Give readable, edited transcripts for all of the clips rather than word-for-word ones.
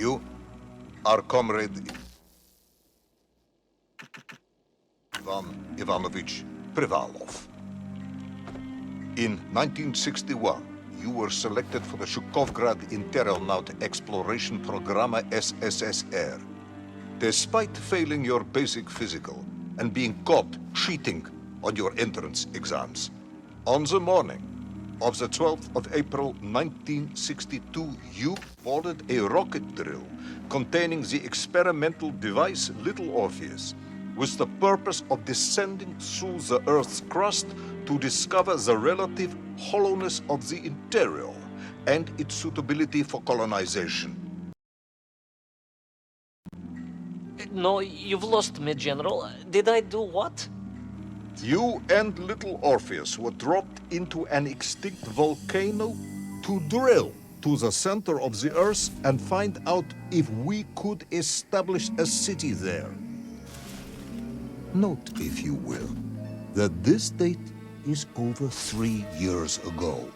You are Comrade Ivan Ivanovich Privalov. In 1961, you were selected for the Shukovgrad Interonaut Exploration Programme SSSR. Despite failing your basic physical and being caught cheating on your entrance exams, on the morning of the 12th of April 1962, you boarded a rocket drill containing the experimental device Little Orpheus, with the purpose of descending through the Earth's crust to discover the relative hollowness of the interior and its suitability for colonization. No, you've lost me, General. Did I do what? You and Little Orpheus were dropped into an extinct volcano to drill to the center of the Earth and find out if we could establish a city there. Note, if you will, that this date is over 3 years ago.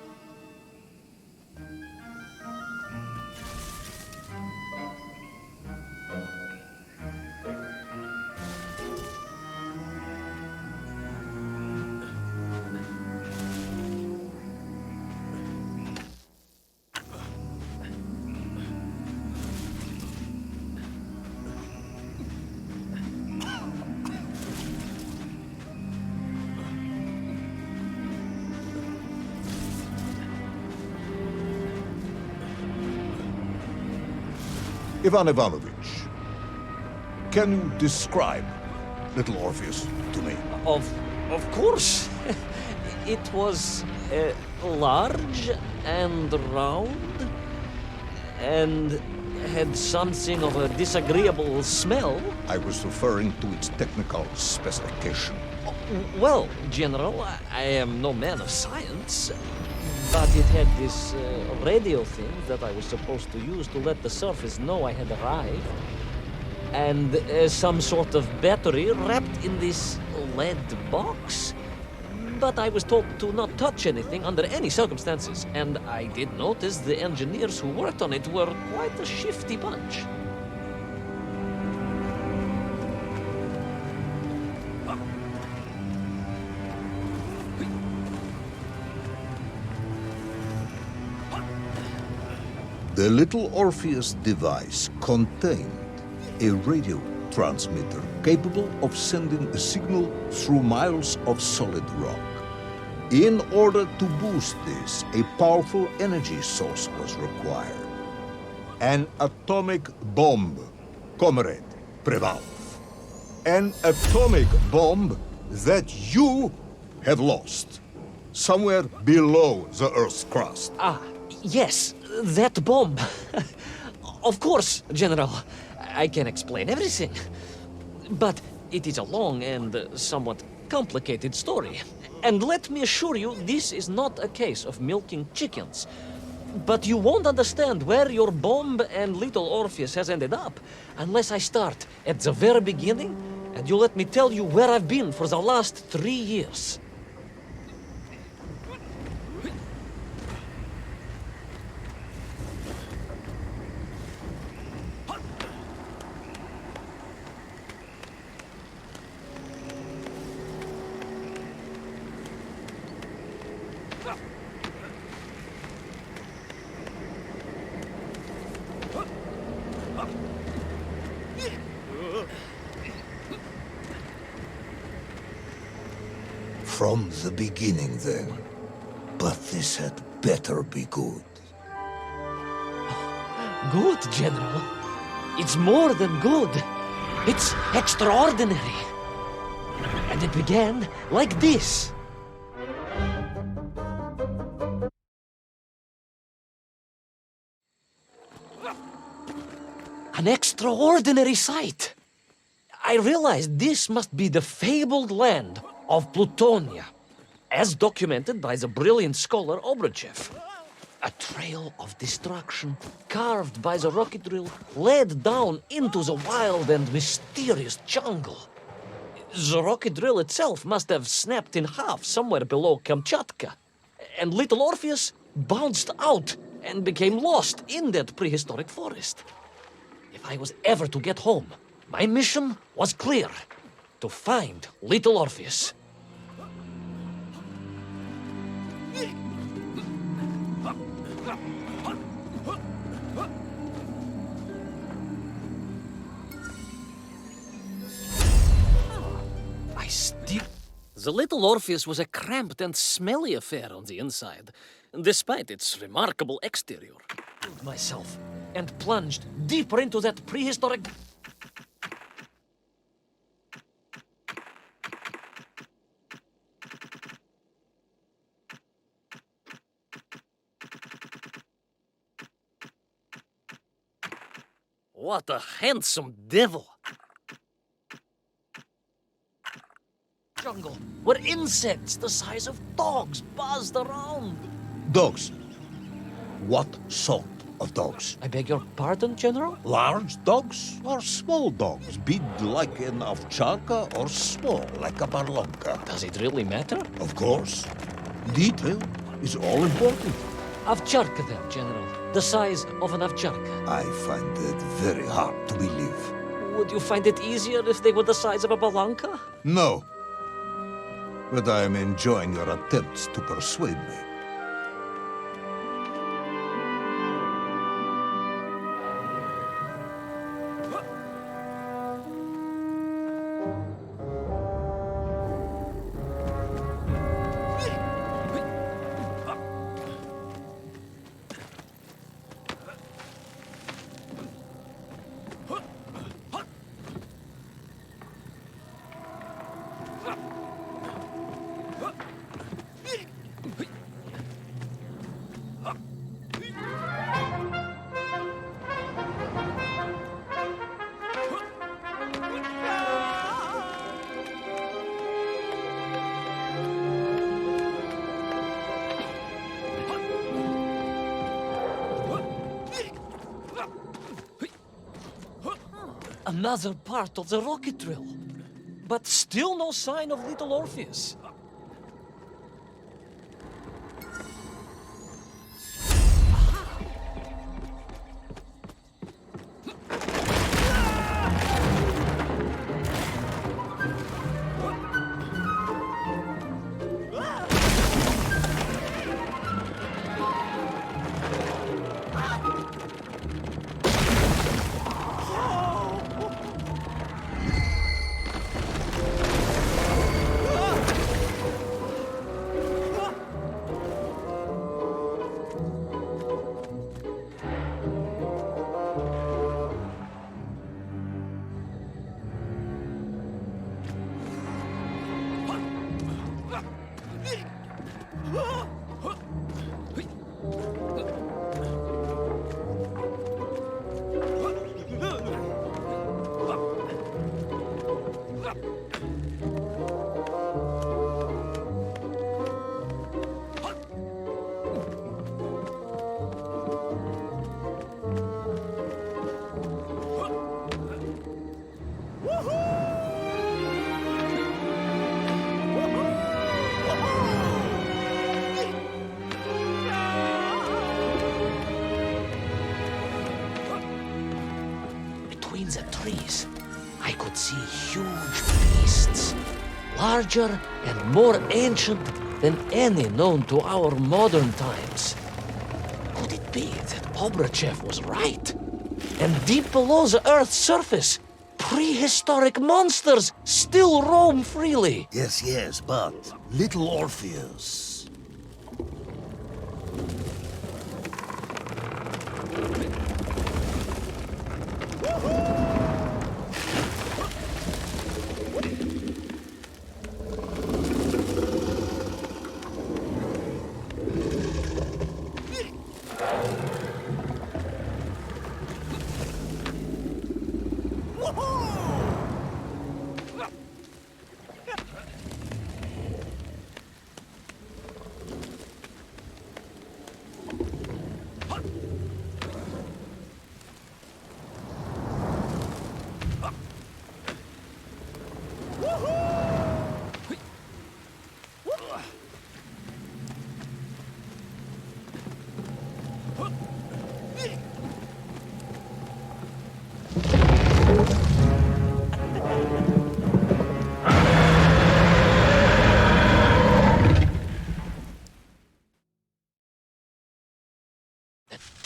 Ivan Ivanovich, can you describe Little Orpheus to me? Of course. It was large and round and had something of a disagreeable smell. I was referring to its technical specification. Well, General, I am no man of science, but it had this radio thing that I was supposed to use to let the surface know I had arrived, and some sort of battery wrapped in this lead box. But I was told to not touch anything under any circumstances, and I did notice the engineers who worked on it were quite a shifty bunch. The Little Orpheus device contained a radio transmitter capable of sending a signal through miles of solid rock. In order to boost this, a powerful energy source was required. An atomic bomb, Comrade Privalov. An atomic bomb that you have lost somewhere below the Earth's crust. Ah, yes, that bomb. Of course, General. I can explain everything. But it is a long and somewhat complicated story. And let me assure you, this is not a case of milking chickens. But you won't understand where your bomb and Little Orpheus has ended up unless I start at the very beginning and you let me tell you where I've been for the last 3 years. From the beginning, then. But this had better be good. Good, General. It's more than good. It's extraordinary. And it began like this. An extraordinary sight. I realized this must be the fabled land of Plutonia, as documented by the brilliant scholar Obruchev. A trail of destruction carved by the rocket drill led down into the wild and mysterious jungle. The rocket drill itself must have snapped in half somewhere below Kamchatka, and Little Orpheus bounced out and became lost in that prehistoric forest. If I was ever to get home, my mission was clear. To find little Orpheus. The little Orpheus was a cramped and smelly affair on the inside, despite its remarkable exterior. Myself and plunged deeper into that prehistoric. What a handsome devil! Jungle where insects the size of dogs buzzed around. Dogs. What sort of dogs? I beg your pardon, General? Large dogs or small dogs? Big like an ovcharka or small like a barlonka? Does it really matter? Of course. Detail is all important. Ovcharka then, General. The size of an ovcharka. I find it very hard to believe. Would you find it easier if they were the size of a balanka? No. But I am enjoying your attempts to persuade me. Another part of the rocket drill. But still no sign of little Orpheus. Between the trees, I could see huge beasts, larger and more ancient than any known to our modern times. Could it be that Obrachev was right? And deep below the Earth's surface, prehistoric monsters still roam freely? Yes, but little Orpheus.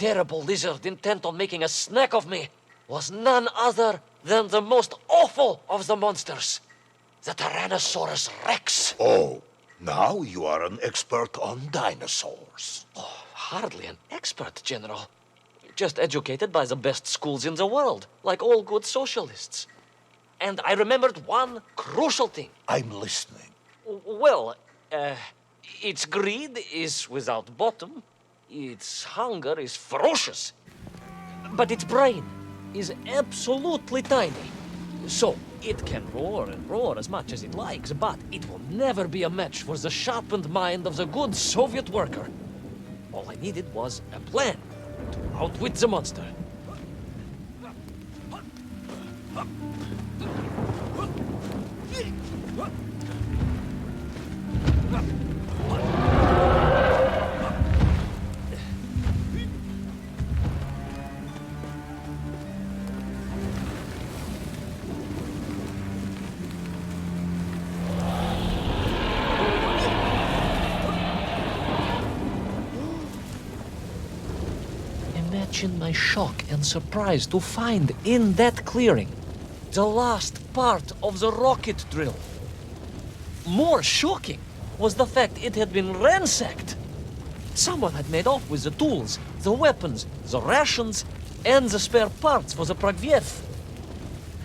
terrible lizard intent on making a snack of me was none other than the most awful of the monsters, the Tyrannosaurus Rex. Oh, now you are an expert on dinosaurs. Oh, hardly an expert, General. Just educated by the best schools in the world, like all good socialists. And I remembered one crucial thing. I'm listening. Well, its greed is without bottom, its hunger is ferocious, but its brain is absolutely tiny. So, it can roar and roar as much as it likes, but it will never be a match for the sharpened mind of the good Soviet worker. All I needed was a plan to outwit the monster. Imagine my shock and surprise to find in that clearing the last part of the rocket drill. More shocking was the fact it had been ransacked. Someone had made off with the tools, the weapons, the rations, and the spare parts for the Pragviev.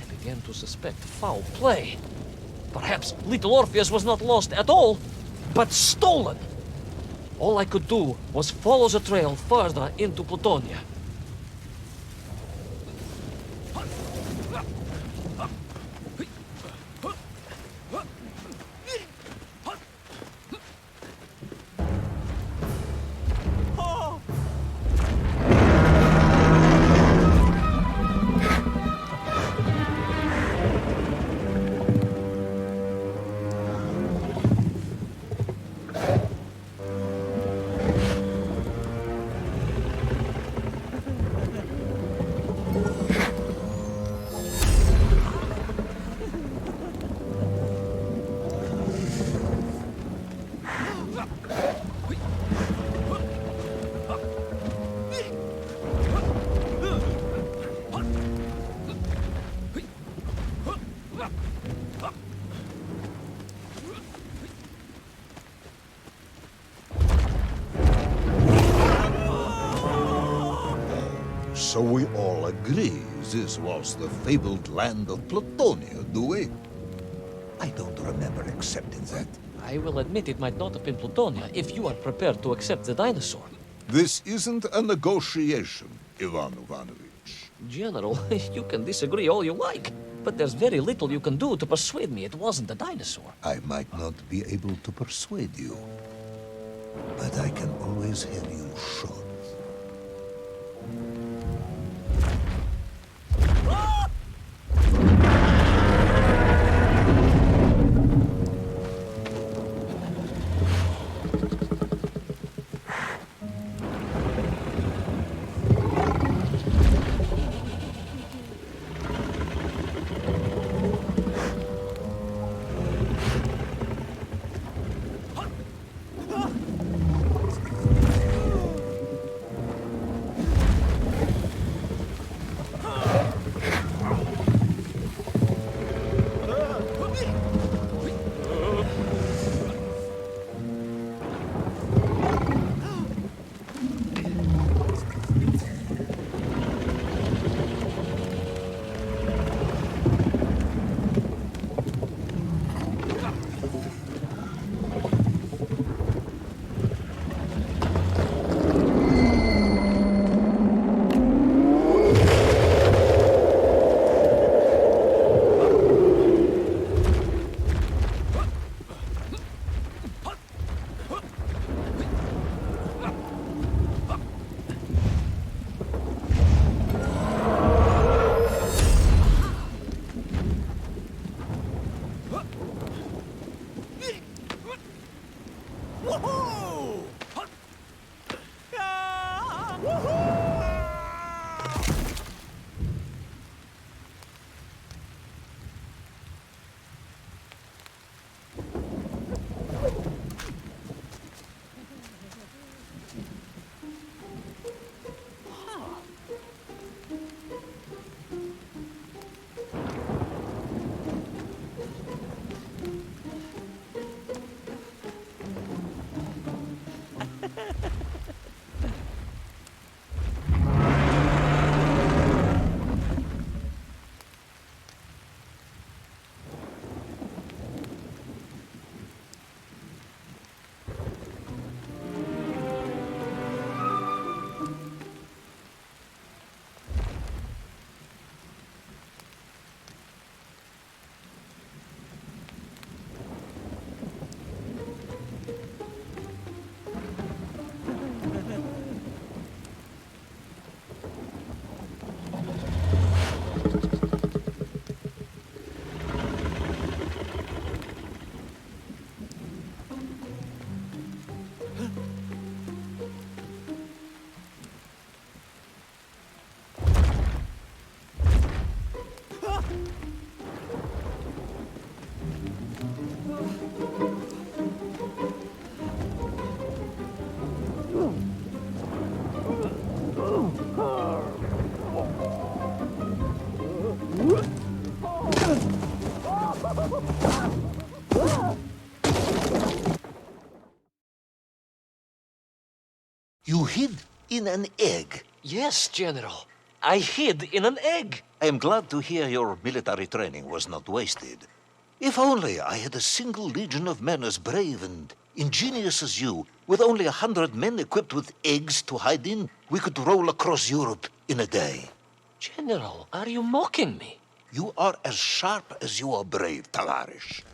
I began to suspect foul play. Perhaps little Orpheus was not lost at all, but stolen. All I could do was follow the trail further into Plutonia. So we all agree this was the fabled land of Plutonia, do we? I don't remember accepting that. I will admit it might not have been Plutonia if you are prepared to accept the dinosaur. This isn't a negotiation, Ivan Ivanovich. General, you can disagree all you like, but there's very little you can do to persuade me it wasn't a dinosaur. I might not be able to persuade you, but I can always have you shot. You hid in an egg. Yes, General. I hid in an egg. I am glad to hear your military training was not wasted. If only I had a single legion of men as brave and ingenious as you, with only 100 men equipped with eggs to hide in, we could roll across Europe in a day. General, are you mocking me? You are as sharp as you are brave, Tavarish.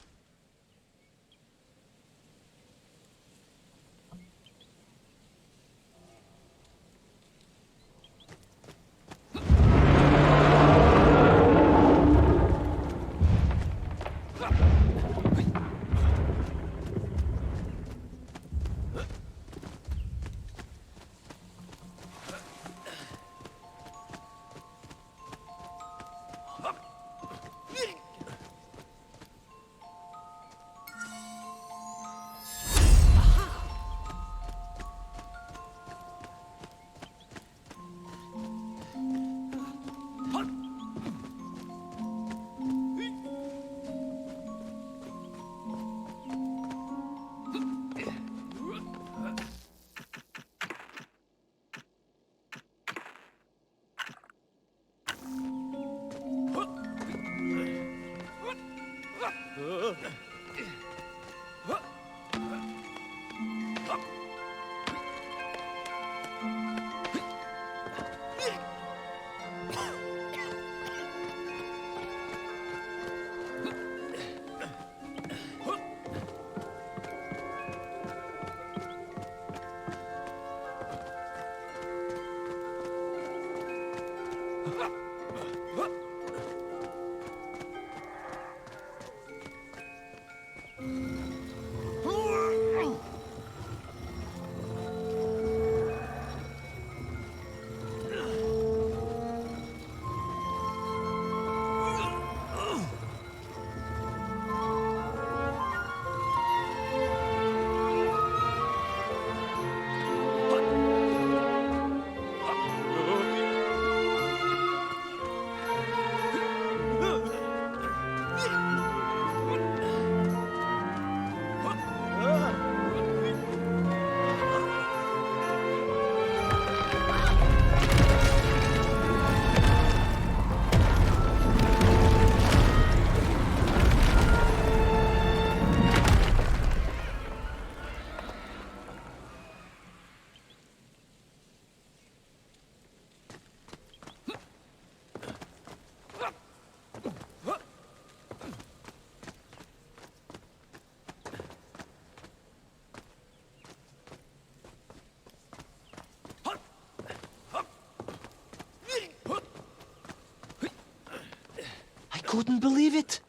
Couldn't believe it.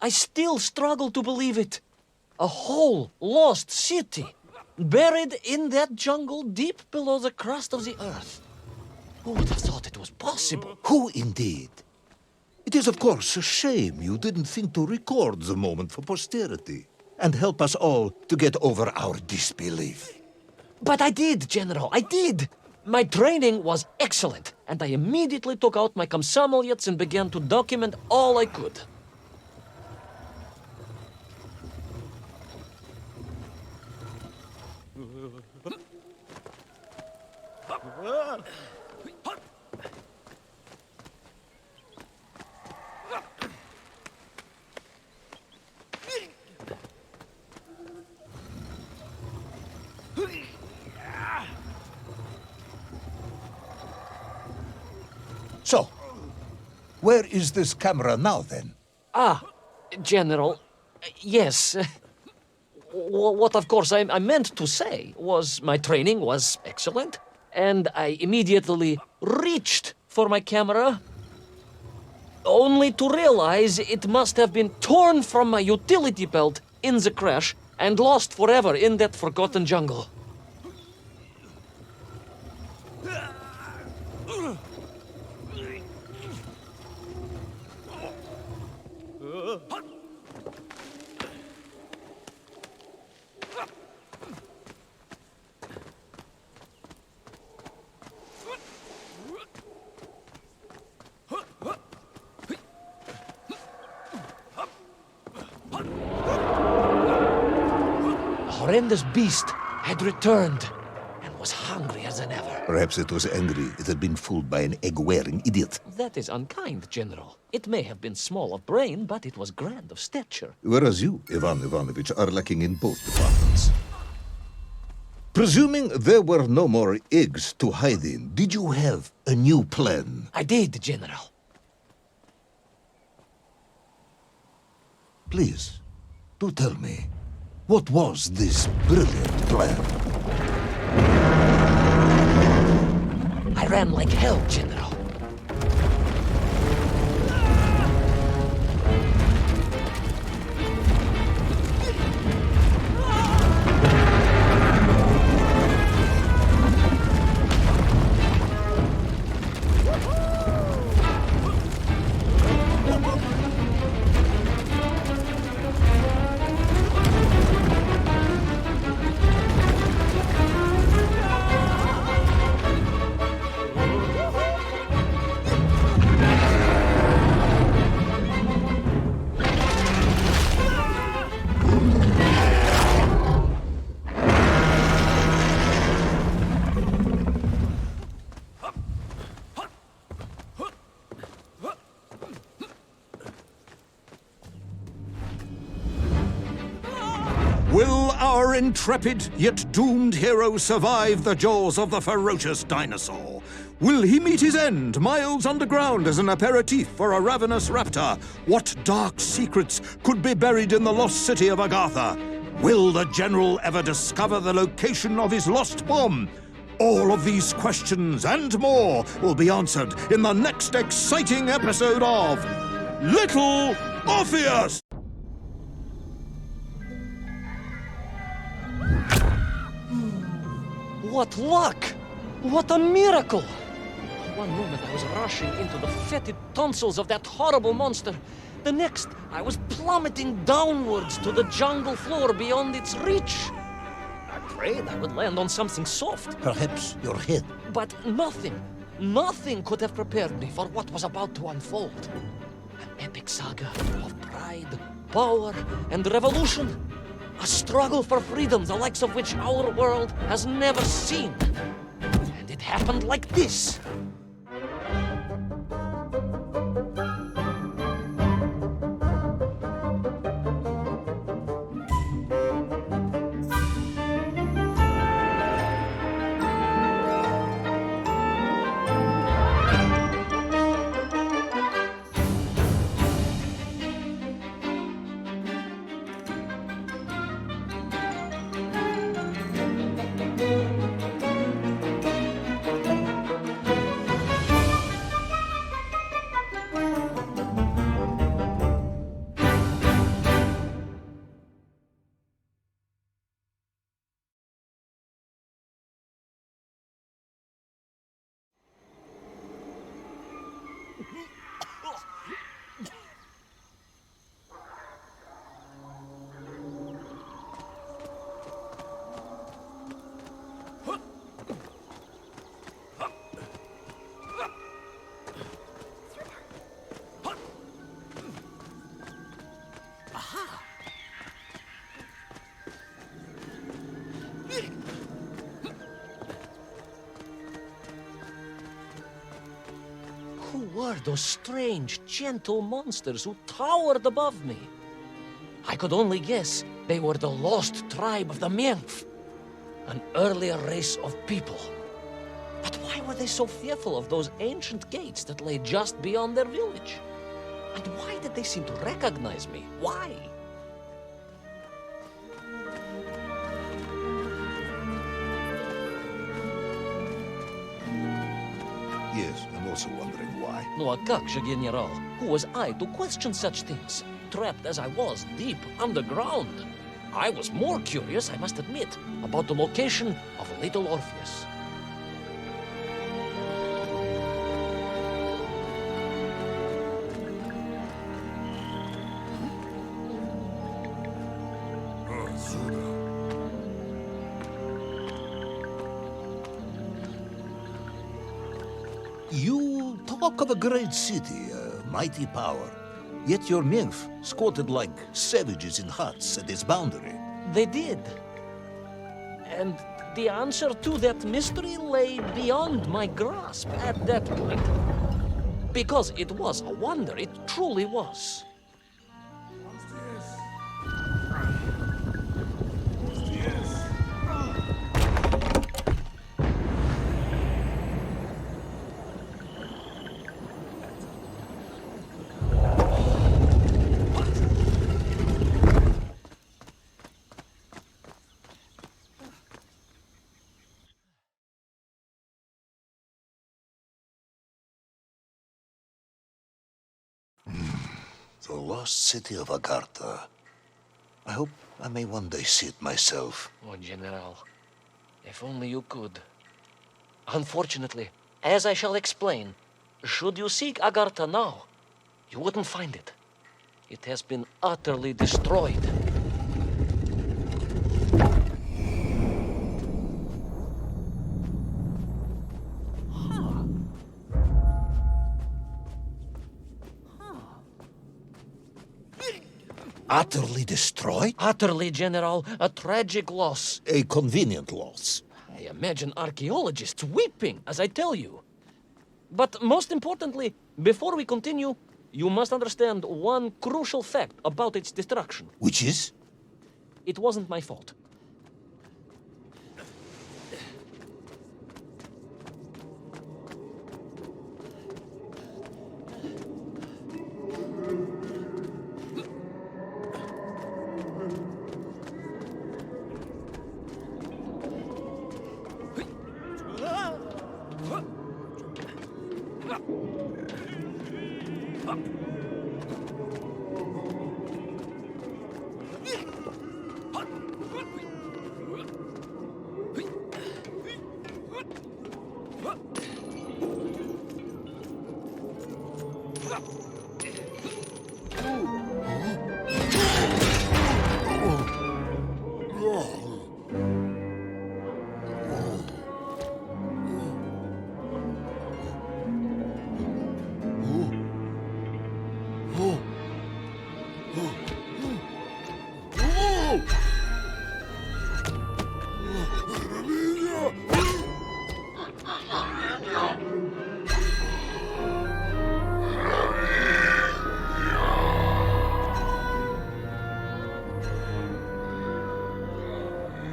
I still struggle to believe it. A whole lost city, buried in that jungle deep below the crust of the earth. Who would have thought it was possible? Who indeed? It is, of course, a shame you didn't think to record the moment for posterity and help us all to get over our disbelief. But I did, General, I did. My training was excellent, and I immediately took out my komsomolets and began to document all I could. So, where is this camera now, then? General, yes. What, of course, I meant to say was my training was excellent, and I immediately reached for my camera, only to realize it must have been torn from my utility belt in the crash and lost forever in that forgotten jungle. A horrendous beast had returned and was hungrier than ever. Perhaps it was angry it had been fooled by an egg-wearing idiot. That is unkind, General. It may have been small of brain, but it was grand of stature. Whereas you, Ivan Ivanovich, are lacking in both departments. Presuming there were no more eggs to hide in, did you have a new plan? I did, General. Please, do tell me, what was this brilliant plan? I ran like hell, General. Will our intrepid yet doomed hero survive the jaws of the ferocious dinosaur? Will he meet his end miles underground as an aperitif for a ravenous raptor? What dark secrets could be buried in the lost city of Agatha? Will the general ever discover the location of his lost bomb? All of these questions and more will be answered in the next exciting episode of Little Orpheus! What luck! What a miracle! One moment I was rushing into the fetid tonsils of that horrible monster. The next, I was plummeting downwards to the jungle floor beyond its reach. I prayed I would land on something soft. Perhaps your head. But nothing could have prepared me for what was about to unfold. An epic saga of pride, power, and revolution. A struggle for freedom the likes of which our world has never seen. And it happened like this. Who were those strange, gentle monsters who towered above me? I could only guess they were the lost tribe of the Mienf, an earlier race of people. But why were they so fearful of those ancient gates that lay just beyond their village? And why did they seem to recognize me? Why? Yes, I'm also wondering why. No, a как же, General? Who was I to question such things? Trapped as I was deep underground. I was more curious, I must admit, about the location of Little Orpheus. You talk of a great city, a mighty power. Yet your nymph squatted like savages in huts at its boundary. They did. And the answer to that mystery lay beyond my grasp at that point. Because it was a wonder, it truly was. The lost city of Agartha. I hope I may one day see it myself. Oh, General, if only you could. Unfortunately, as I shall explain, should you seek Agartha now, you wouldn't find it. It has been utterly destroyed. Utterly destroyed? Utterly, General, a tragic loss. A convenient loss. I imagine archaeologists weeping as I tell you. But most importantly, before we continue, you must understand one crucial fact about its destruction. Which is? It wasn't my fault.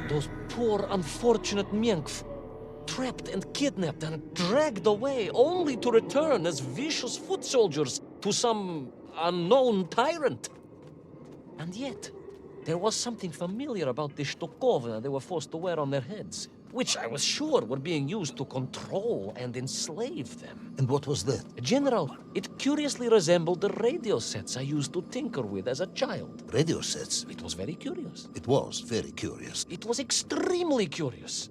Those poor, unfortunate Menkf, trapped and kidnapped and dragged away, only to return as vicious foot soldiers to some unknown tyrant. And yet, there was something familiar about the shtukovna they were forced to wear on their heads, which I was sure were being used to control and enslave them. And what was that? General, it curiously resembled the radio sets I used to tinker with as a child. Radio sets? It was very curious. It was very curious. It was extremely curious.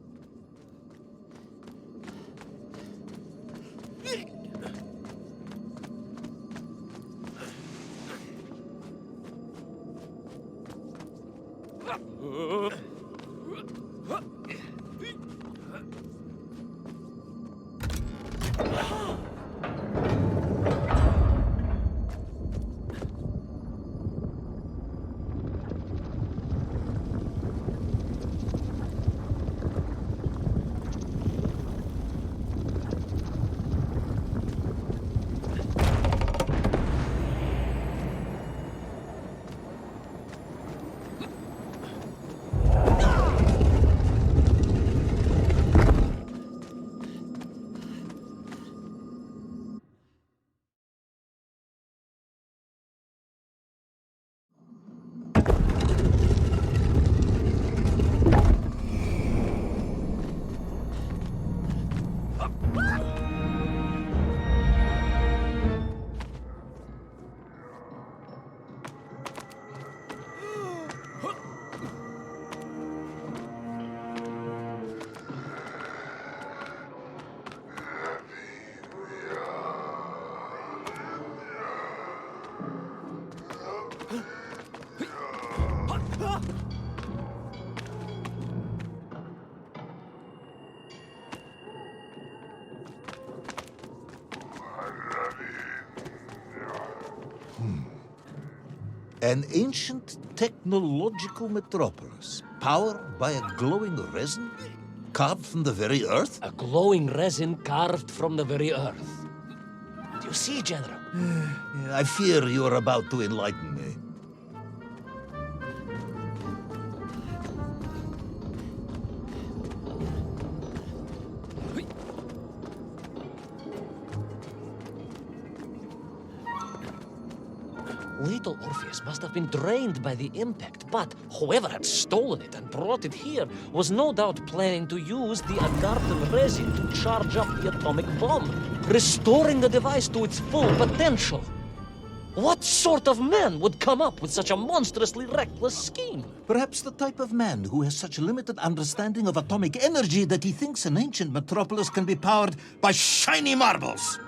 An ancient technological metropolis, powered by a glowing resin? Carved from the very earth? A glowing resin carved from the very earth. Do you see, General? I fear you are about to enlighten me. Little Orpheus must have been drained by the impact, but whoever had stolen it and brought it here was no doubt planning to use the Agarthan resin to charge up the atomic bomb, restoring the device to its full potential. What sort of man would come up with such a monstrously reckless scheme? Perhaps the type of man who has such limited understanding of atomic energy that he thinks an ancient metropolis can be powered by shiny marbles.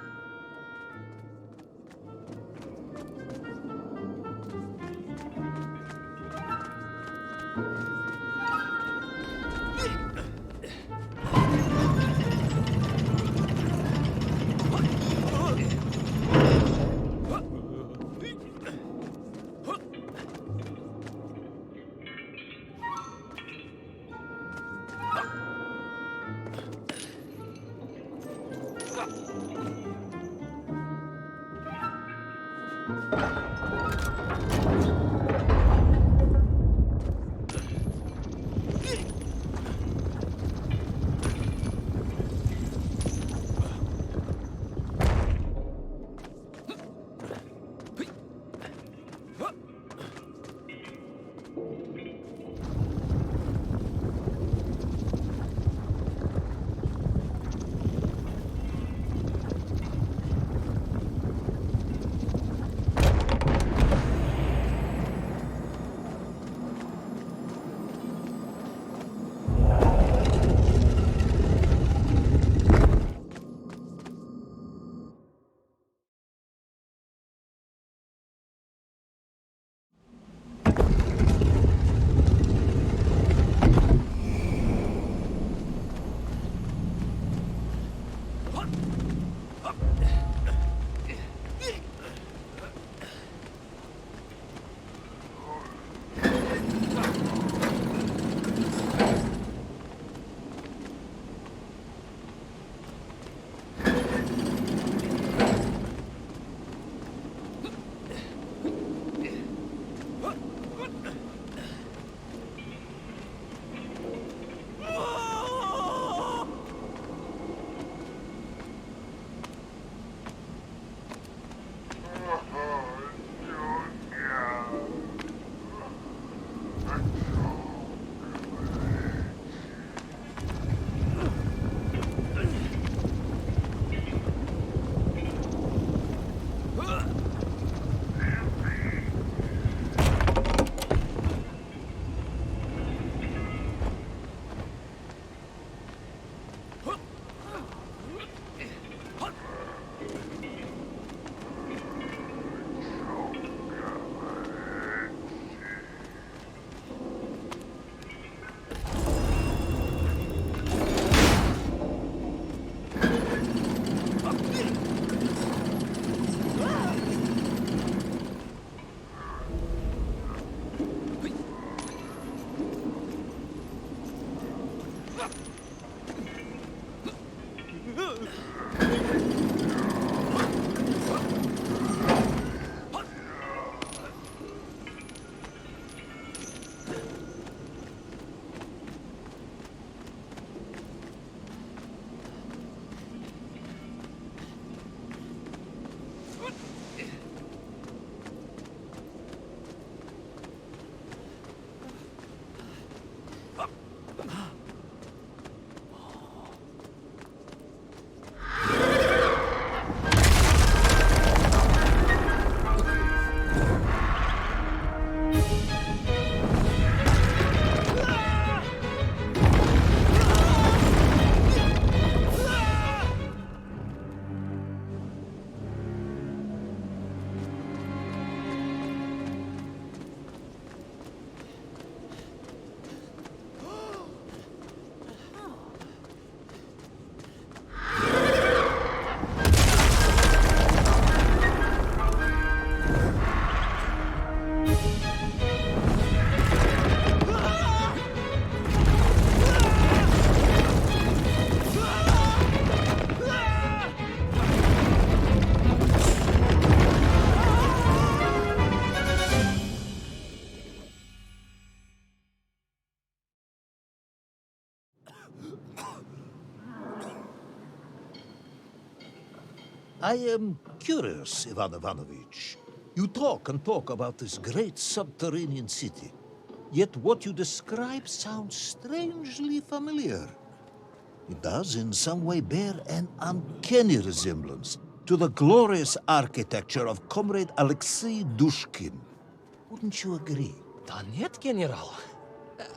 I am curious, Ivan Ivanovich. You talk and talk about this great subterranean city. Yet what you describe sounds strangely familiar. It does in some way bear an uncanny resemblance to the glorious architecture of Comrade Alexei Dushkin. Wouldn't you agree? Da нет, General.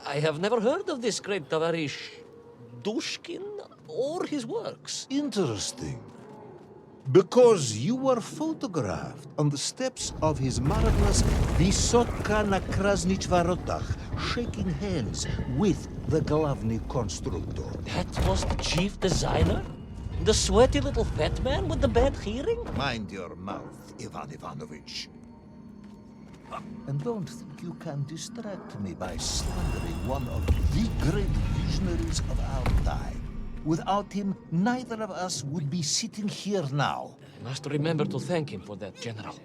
I have never heard of this great Tavarish Dushkin or his works. Interesting. Because you were photographed on the steps of his marvelous Vysotka na Krasnich Varotach, shaking hands with the Glavny Konstruktor. That was the chief designer? The sweaty little fat man with the bad hearing? Mind your mouth, Ivan Ivanovich. And don't think you can distract me by slandering one of the great visionaries of our time. Without him, neither of us would be sitting here now. I must remember to thank him for that, General.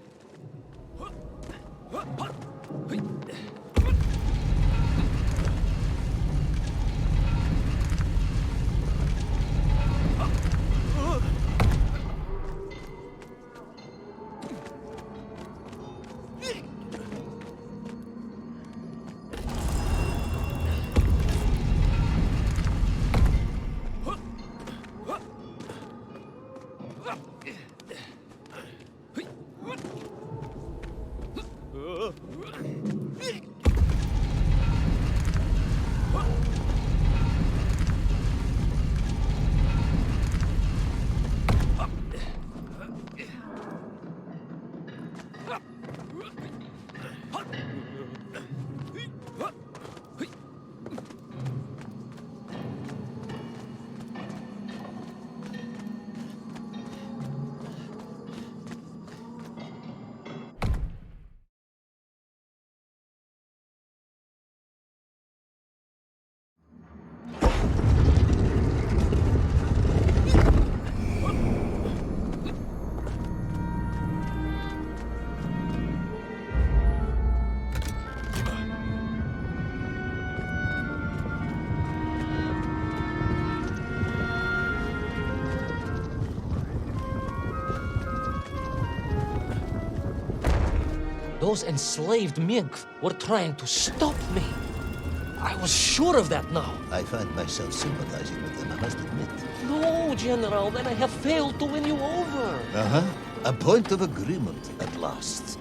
Those enslaved mink were trying to stop me. I was sure of that now. I find myself sympathizing with them, I must admit. No, General, then I have failed to win you over. Uh-huh. A point of agreement at last.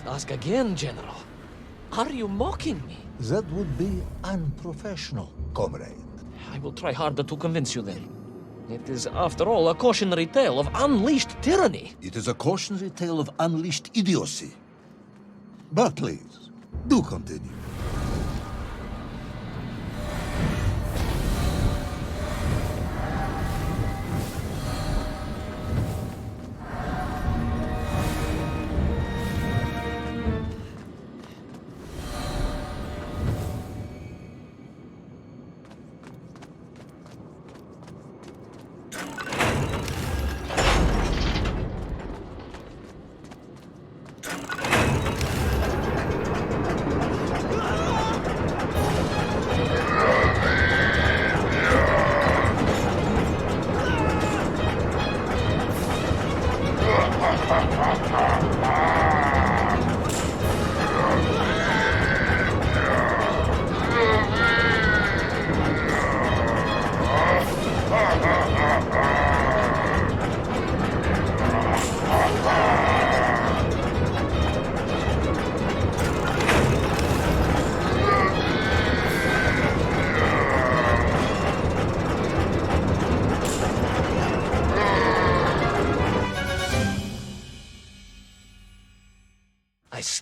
Ask again, General. Are you mocking me? That would be unprofessional, comrade. I will try harder to convince you then. It is, after all, a cautionary tale of unleashed tyranny. It is a cautionary tale of unleashed idiocy. But please, do continue.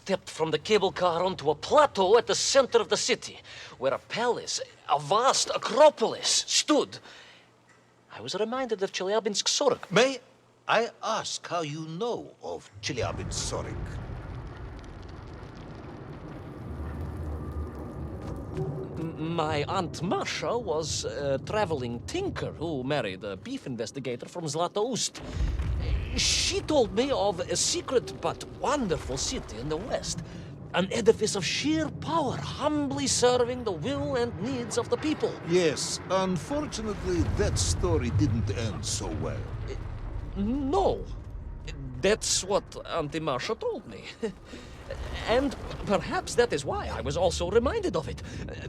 stepped from the cable car onto a plateau at the center of the city, where a palace, a vast acropolis, stood. I was reminded of Chelyabinsk Sorok. May I ask how you know of Chelyabinsk Sorok? My Aunt Masha was a traveling tinker who married a beef investigator from Zlatoust. She told me of a secret but wonderful city in the west, an edifice of sheer power, humbly serving the will and needs of the people. Yes, unfortunately, that story didn't end so well. No, that's what Auntie Marsha told me. And perhaps that is why I was also reminded of it.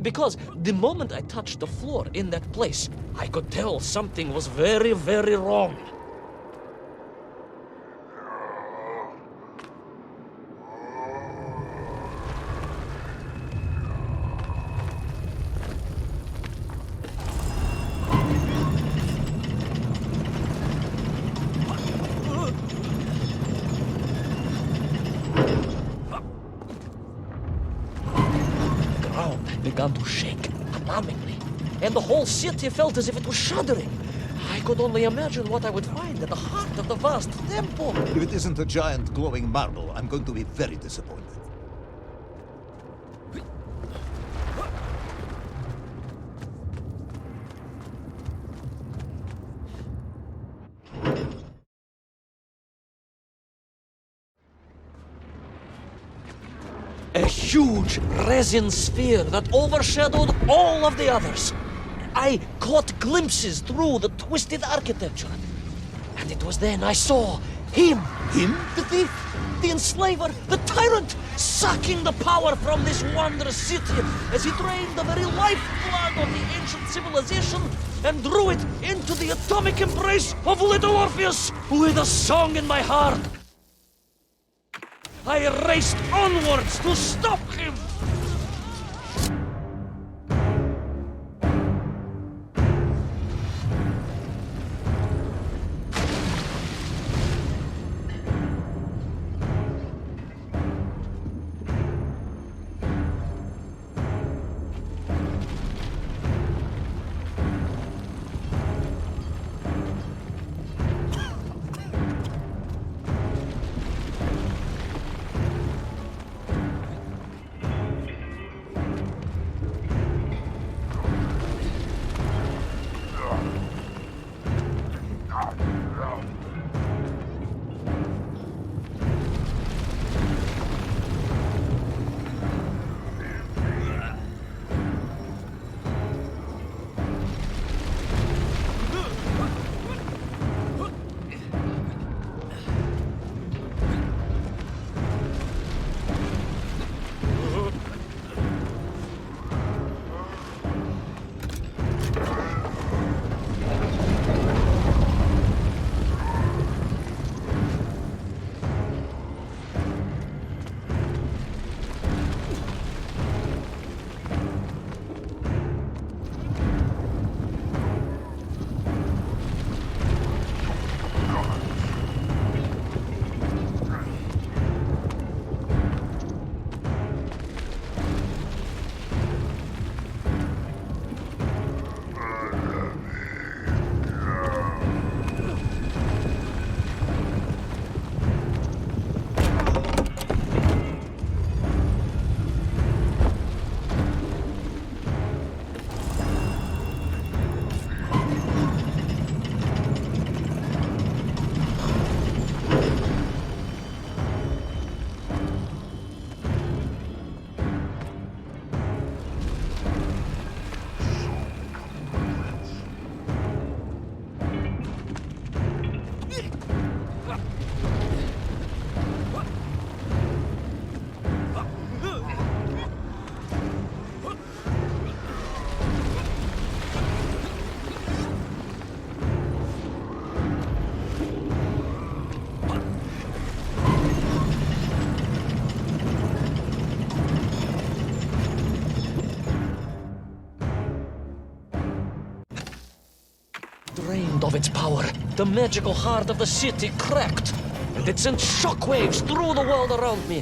Because the moment I touched the floor in that place, I could tell something was very, very wrong. Began to shake alarmingly, and the whole city felt as if it was shuddering. I could only imagine what I would find at the heart of the vast temple. If it isn't a giant glowing marble, I'm going to be very disappointed. A huge resin sphere that overshadowed all of the others. I caught glimpses through the twisted architecture. And it was then I saw him. Him? The thief, the enslaver, the tyrant, sucking the power from this wondrous city as he drained the very lifeblood of the ancient civilization and drew it into the atomic embrace of little Orpheus with a song in my heart. I raced onwards to stop him! Drained of its power, the magical heart of the city cracked. and it sent shockwaves through the world around me.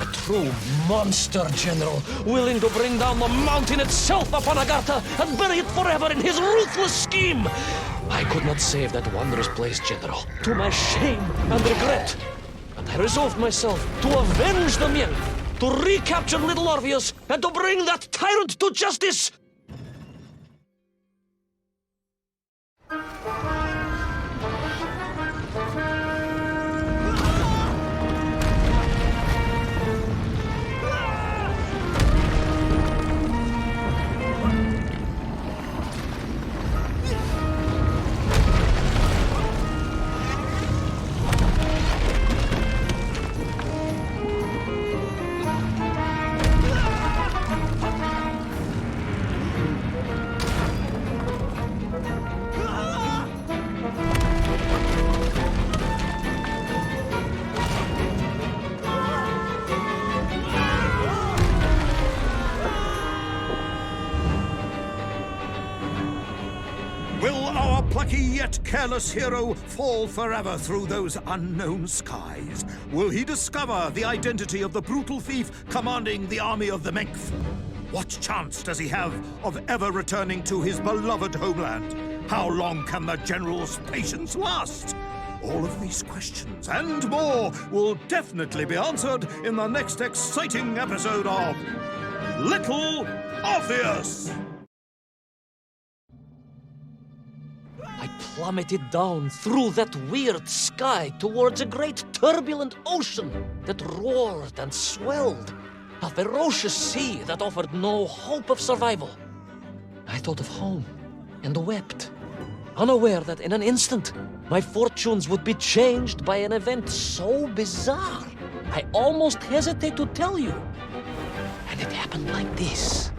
A true monster general, willing to bring down the mountain itself upon Agartha and bury it forever in his ruthless scheme. I could not save that wondrous place, General, to my shame and regret. And I resolved myself to avenge the men, to recapture little Orpheus, and to bring that tyrant to justice. Will our plucky yet careless hero fall forever through those unknown skies? Will he discover the identity of the brutal thief commanding the army of the Menk? What chance does he have of ever returning to his beloved homeland? How long can the general's patience last? All of these questions and more will definitely be answered in the next exciting episode of Little Orpheus! I plummeted down through that weird sky towards a great turbulent ocean that roared and swelled, a ferocious sea that offered no hope of survival. I thought of home and wept, unaware that in an instant my fortunes would be changed by an event so bizarre I almost hesitate to tell you. And it happened like this.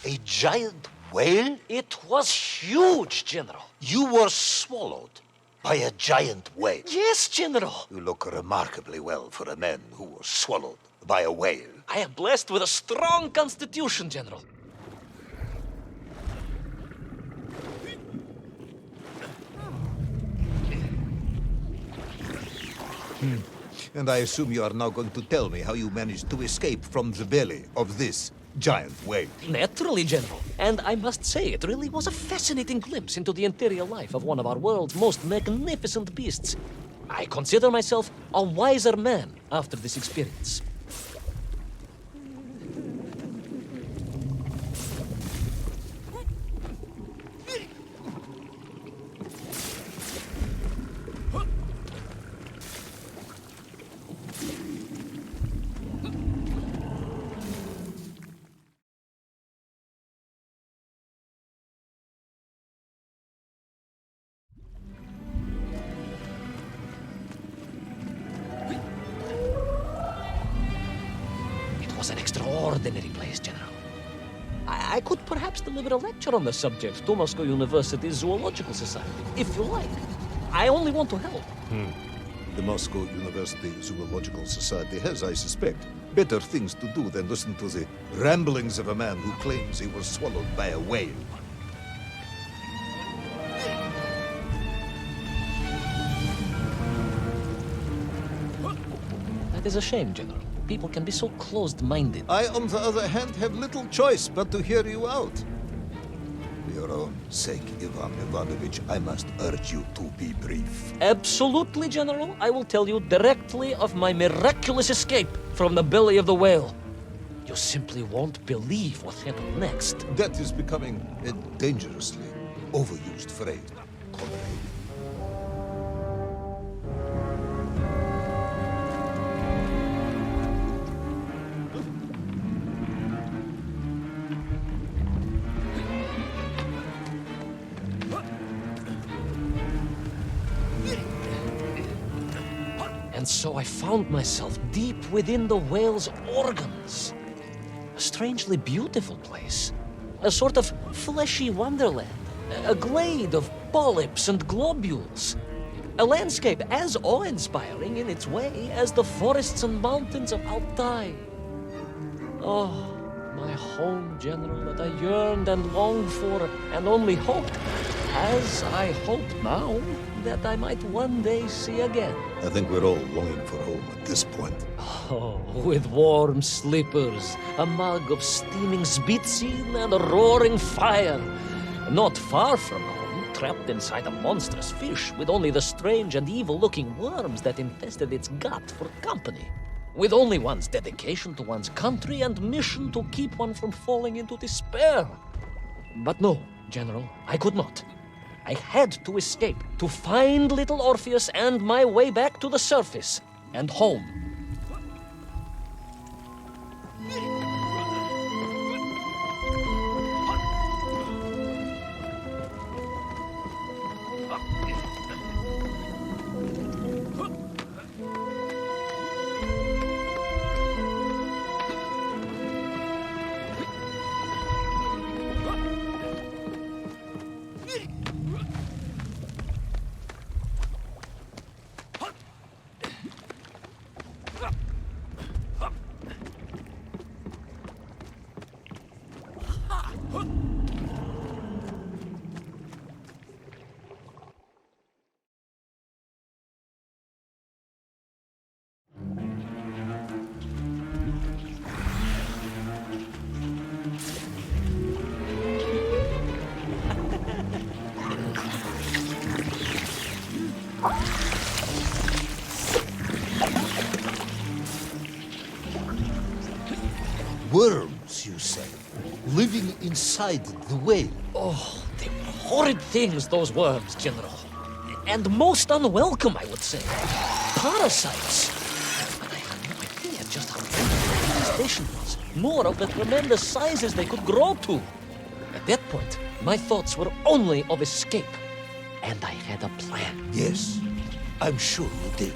A giant whale? It was huge, General. You were swallowed by a giant whale. Yes, General. You look remarkably well for a man who was swallowed by a whale. I am blessed with a strong constitution, General. And I assume you are now going to tell me how you managed to escape from the belly of this giant whale. Naturally, General. And I must say, it really was a fascinating glimpse into the interior life of one of our world's most magnificent beasts. I consider myself a wiser man after this experience. Was an extraordinary place, General. I could perhaps deliver a lecture on the subject to Moscow University's Zoological Society, if you like. I only want to help. The Moscow University Zoological Society has, I suspect, better things to do than listen to the ramblings of a man who claims he was swallowed by a whale. That is a shame, General. People can be so closed-minded. I, on the other hand, have little choice but to hear you out. For your own sake, Ivan Ivanovich, I must urge you to be brief. Absolutely, General. I will tell you directly of my miraculous escape from the belly of the whale. You simply won't believe what happened next. That is becoming a dangerously overused phrase, comrade. And so I found myself deep within the whale's organs. A strangely beautiful place. A sort of fleshy wonderland. A glade of polyps and globules. A landscape as awe-inspiring in its way as the forests and mountains of Altai. Oh, my home, General, that I yearned and longed for and only hoped, as I hope now, that I might one day see again. I think we're all longing for home at this point. Oh, with warm slippers, a mug of steaming Sbitzin, and a roaring fire. Not far from home, trapped inside a monstrous fish with only the strange and evil-looking worms that infested its gut for company. With only one's dedication to one's country and mission to keep one from falling into despair. But no, General, I could not. I had to escape, to find little Orpheus and my way back to the surface and home. Worms, you say, living inside the whale. Oh, they were horrid things, those worms, General. And most unwelcome, I would say. Parasites. But I had no idea just how dangerous the infestation was, nor of the tremendous sizes they could grow to. At that point, my thoughts were only of escape. And I had a plan. Yes, I'm sure you did.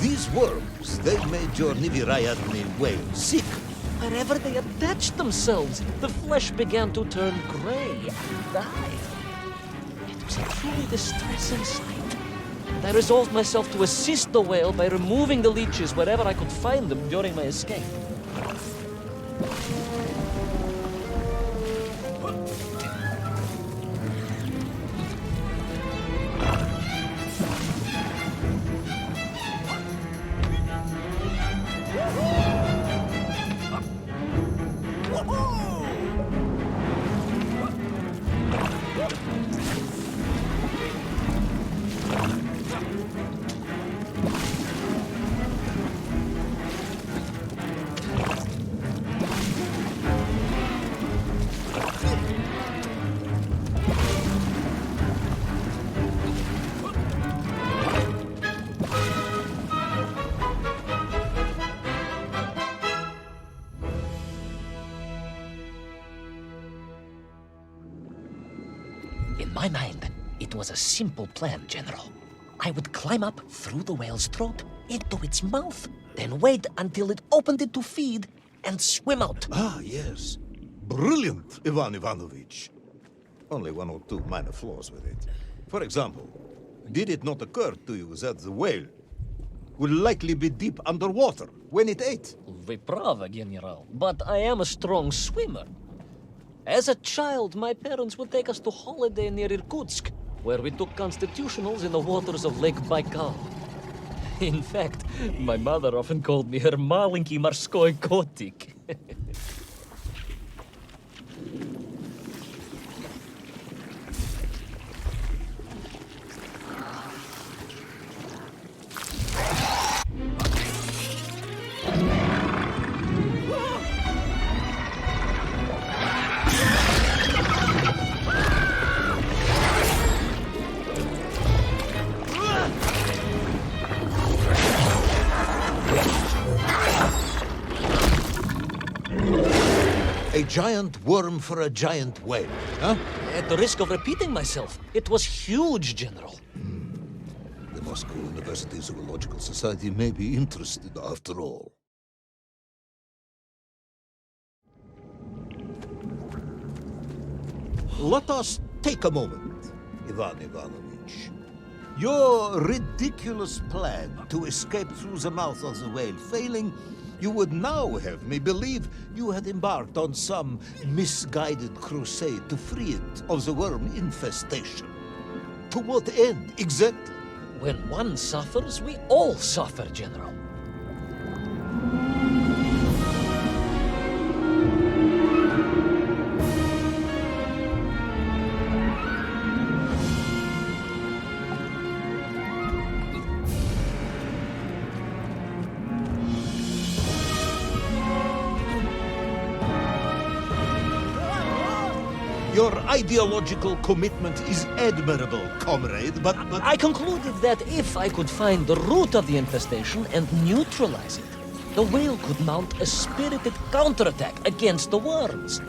These worms, they made your Nivirayatni whale sick. Wherever they attached themselves, the flesh began to turn gray and die. It was a truly distressing sight. And I resolved myself to assist the whale by removing the leeches wherever I could find them during my escape. In my mind, it was a simple plan, General. I would climb up through the whale's throat into its mouth, then wait until it opened it to feed and swim out. Ah, yes. Brilliant, Ivan Ivanovich. Only one or two minor flaws with it. For example, did it not occur to you that the whale would likely be deep underwater when it ate? Vyprava, General, but I am a strong swimmer. As a child, my parents would take us to holiday near Irkutsk, where we took constitutionals in the waters of Lake Baikal. In fact, my mother often called me her malenький морской котик. A giant worm for a giant whale, huh? At the risk of repeating myself, it was huge, General. The Moscow University Zoological Society may be interested after all. Let us take a moment, Ivan Ivanovich. Your ridiculous plan to escape through the mouth of the whale failing, you would now have me believe you had embarked on some misguided crusade to free it of the worm infestation. To what end, exactly? When one suffers, we all suffer, General. Your ideological commitment is admirable, comrade, but... I concluded that if I could find the root of the infestation and neutralize it, the whale could mount a spirited counterattack against the worms.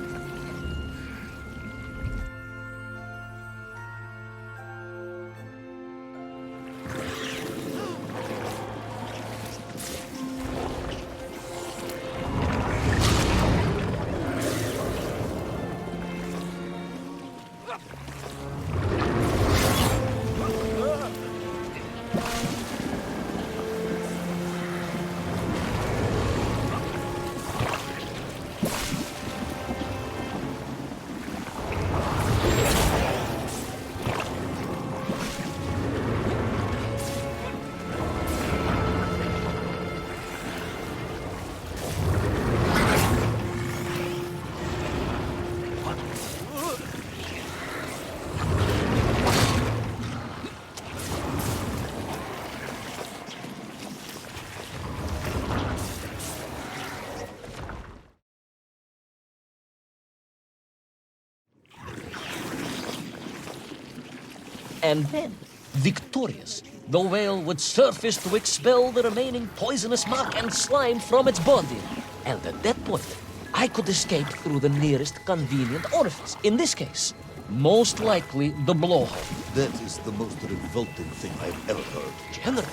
And then, victorious, the whale would surface to expel the remaining poisonous muck and slime from its body. And at that point, I could escape through the nearest convenient orifice. In this case, most likely the blowhole. That is the most revolting thing I've ever heard. General,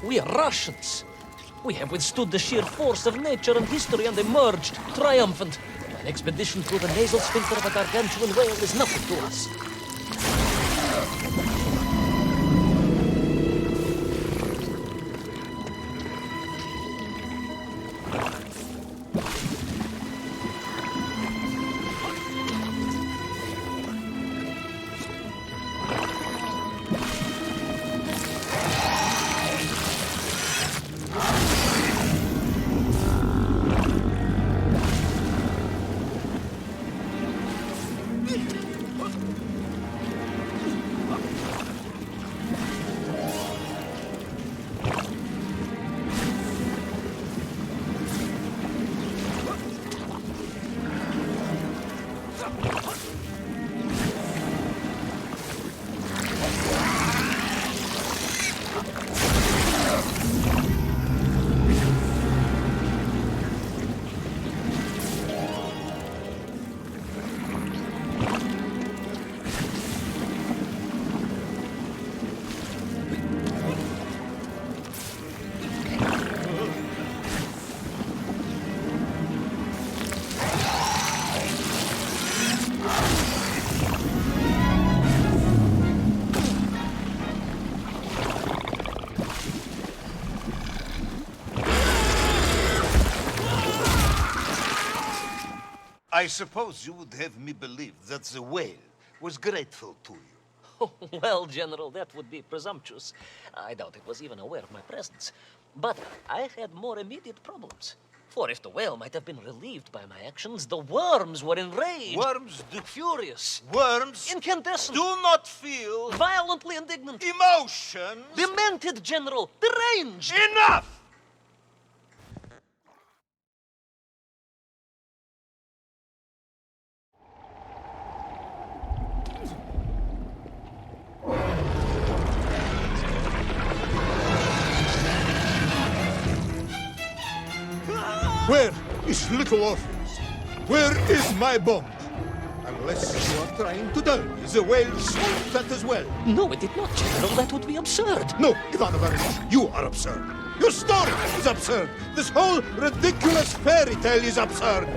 we are Russians. We have withstood the sheer force of nature and history and emerged triumphant. An expedition through the nasal sphincter of a gargantuan whale is nothing to us. I suppose you would have me believe that the whale was grateful to you. Oh, well, General, that would be presumptuous. I doubt it was even aware of my presence. But I had more immediate problems. For if the whale might have been relieved by my actions, the worms were enraged. Worms Furious. Worms Incandescent. do not feel Violently indignant. emotions. Demented, General. Deranged. Enough! Where is little Orpheus? Where is my bomb? Unless you are trying to tell me the whale swooped that as well. No, it did not, General. That would be absurd. No, Ivanovich, you are absurd. Your story is absurd. This whole ridiculous fairy tale is absurd.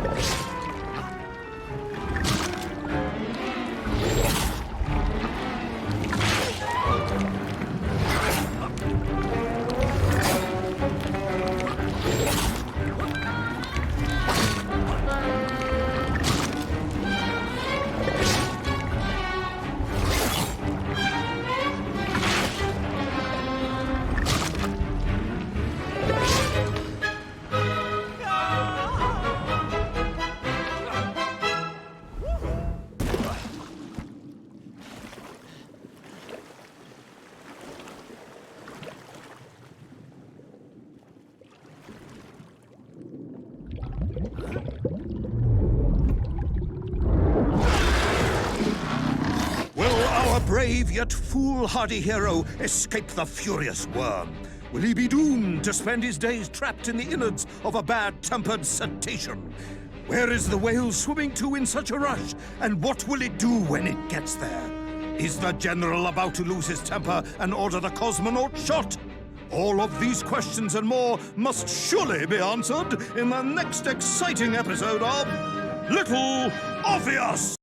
Brave yet foolhardy hero escape the furious worm? Will he be doomed to spend his days trapped in the innards of a bad-tempered cetacean? Where is the whale swimming to in such a rush? And what will it do when it gets there? Is the general about to lose his temper and order the cosmonaut shot? All of these questions and more must surely be answered in the next exciting episode of Little Orpheus!